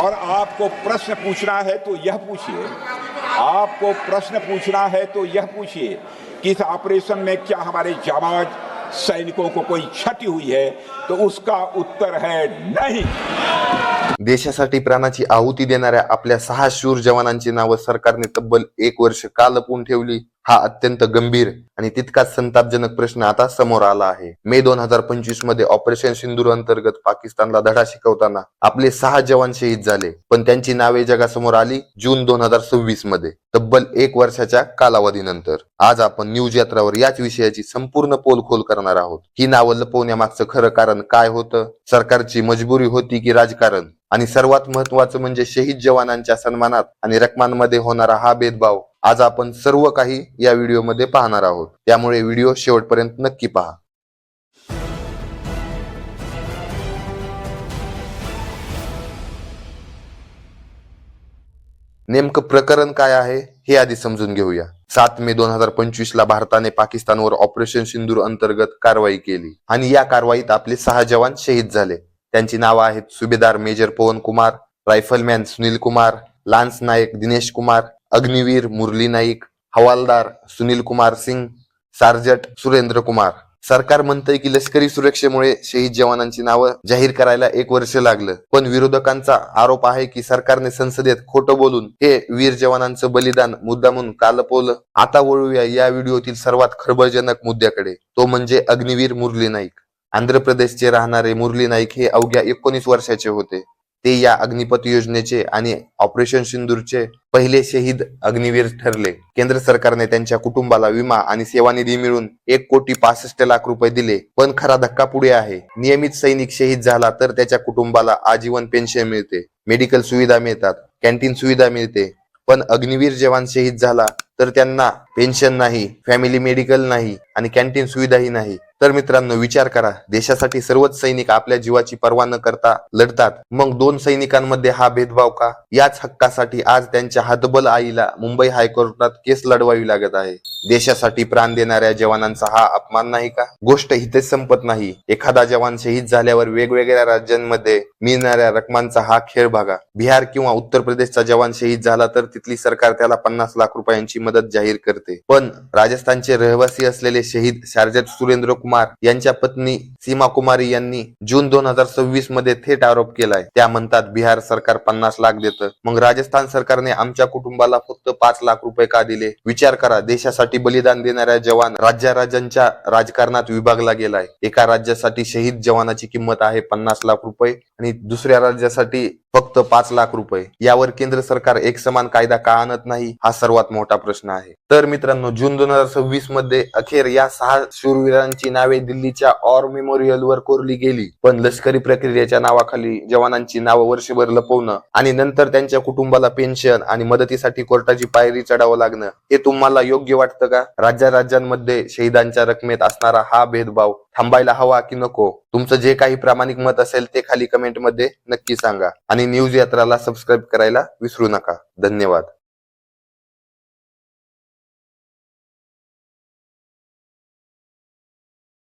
और आपको प्रश्न पूछना है तो यह पूछिए, आपको प्रश्न पूछना है तो यह पूछिए कि इस ऑपरेशन में क्या हमारे जाबाज सैनिकों को कोई क्षति हुई है, तो उसका उत्तर है नहीं। देशासाठी प्राणाची आहुती देणाऱ्या आपल्या 6 शूर जवानांची नावं सरकारने तब्बल 1 वर्ष का लपवून ठेवली? हा अत्यंत गंभीर आणि तितकाच संतापजनक प्रश्न आता समोर आला आहे। मे 2025 मध्ये ऑपरेशन सिंदूर अंतर्गत पाकिस्तानला धडा शिकवताना आपले 6 जवान शहीद झाले, पण त्यांची नावे जगासमोर आली जून 2026 मध्ये, तब्बल 1 वर्षाच्या कालावधीनंतर। आज आपण न्यूज यात्रावर याच विषयाची संपूर्ण पोलखोल करणार आहोत। ही नावं लपवण्यामागचं खरं कारण काय होतं? सरकारची मजबुरी होती की राजकारण? आणि सर्वात महत्त्वाचं म्हणजे शहीद जवानांच्या सन्मानात आणि रकमांमध्ये होणारा हा भेदभाव। आज आपण सर्व काही या व्हिडिओमध्ये पाहणार आहोत, त्यामुळे व्हिडिओ शेवटपर्यंत नक्की पहा। नेमकं प्रकरण काय आहे हे आधी समजून घेऊया। 7 मे 2025 ला भारताने पाकिस्तानवर ऑपरेशन सिंदूर अंतर्गत कारवाई केली आणि या कारवाईत आपले 6 जवान शहीद झाले। त्यांची नावं आहेत सुभेदार मेजर पवन कुमार, रायफलमॅन सुनील कुमार, लान्स नायक दिनेश कुमार, अग्निवीर मुरली नाईक, हवालदार सुनील कुमार सिंग, सार्जंट सुरेंद्र कुमार। सरकार म्हणतंय की लष्करी सुरक्षेमुळे शहीद जवानांची नावं जाहीर करायला 1 वर्ष लागलं, पण विरोधकांचा आरोप आहे की सरकारने संसदेत खोटं बोलून हे वीर जवानांचं बलिदान मुद्दामून का लपवलं। आता वळूया या व्हिडिओतील सर्वात खळबळजनक मुद्द्याकडे, तो म्हणजे अग्निवीर मुरली नाईक। आंध्र प्रदेशचे राहणारे मुरली नाईक हे अवघ्या 19 वर्षाचे होते। ते या अग्निपथ योजनेचे आणि ऑपरेशन सिंदूरचे पहिले शहीद अग्निवीर ठरले। केंद्र सरकारने त्यांच्या कुटुंबाला विमा आणि सेवानिधी मिळून 1,65,00,000 रुपये दिले, पण खरा धक्का पुढे आहे। नियमित सैनिक शहीद झाला तर त्याच्या कुटुंबाला आजीवन पेन्शन मिळते, मेडिकल सुविधा मिळतात, कॅन्टीन सुविधा मिळते, पण अग्निवीर जवान शहीद झाला तर त्यांना पेन्शन नाही, फॅमिली मेडिकल नाही आणि कॅन्टीन सुविधाही नाही। तर मित्रांनो विचार करा, देशासाठी सर्वच सैनिक आपल्या जीवाची पर्वा न करता लढतात, मग 2 सैनिकांमध्ये हा भेदभाव का? याच हक्कासाठी आज त्यांच्या हतबल आईला मुंबई हायकोर्टात केस लढवावी लागत आहे। देशासाठी प्राण देणाऱ्या जवानांचा हा अपमान नाही का? गोष्ट इथेच संपत नाही। एखादा जवान शहीद झाल्यावर वेगवेगळ्या राज्यांमध्ये मिळणाऱ्या रकमांचा हा खेळ बघा। बिहार किंवा उत्तर प्रदेशचा जवान शहीद झाला तर तिथली सरकार त्याला 50 लाख रुपयांची मदत जाहीर करते, पण राजस्थानचे रहिवासी असलेले शहीद सार्जंट सुरेंद्र कुमार यांच्या पत्नी सीमा कुमारी यांनी जून 2026 मध्ये थेट आरोप केलाय। त्या म्हणतात बिहार सरकार 50 लाख देतं, मग राजस्थान सरकारने आमच्या कुटुंबाला फक्त 5 लाख रुपये का दिले? विचार करा, देशासाठी बलिदान देणाऱ्या जवान राज्यांच्या राजकारणात विभागला गेलाय। एका राज्यासाठी शहीद जवानाची किंमत आहे 50 लाख रुपये आणि दुसऱ्या राज्यासाठी फक्त 5 लाख रुपये। यावर केंद्र सरकार एक समान कायदा का आणत नाही, हा सर्वात मोठा प्रश्न आहे। तर मित्रांनो, जून 2026 मध्ये अखेर या 6 शूरवीरांची नावे दिल्लीच्या ऑर मेमोरियल वर कोरली गेली, पण लष्करी प्रक्रियेच्या नावाखाली जवानांची नावं वर्षभर लपवणं आणि नंतर त्यांच्या कुटुंबाला पेन्शन आणि मदतीसाठी कोर्टाची पायरी चढावं लागणं, हे तुम्हाला योग्य वाटतं का? राज्यांमध्ये शहीदांच्या रकमेत असणारा हा भेदभाव थांबायला हवा की नको? तुमचं जे काही प्रामाणिक मत असेल ते खाली कमेंट मध्ये नक्की सांगा आणि न्यूज यात्राला सबस्क्राईब करायला विसरू नका। धन्यवाद।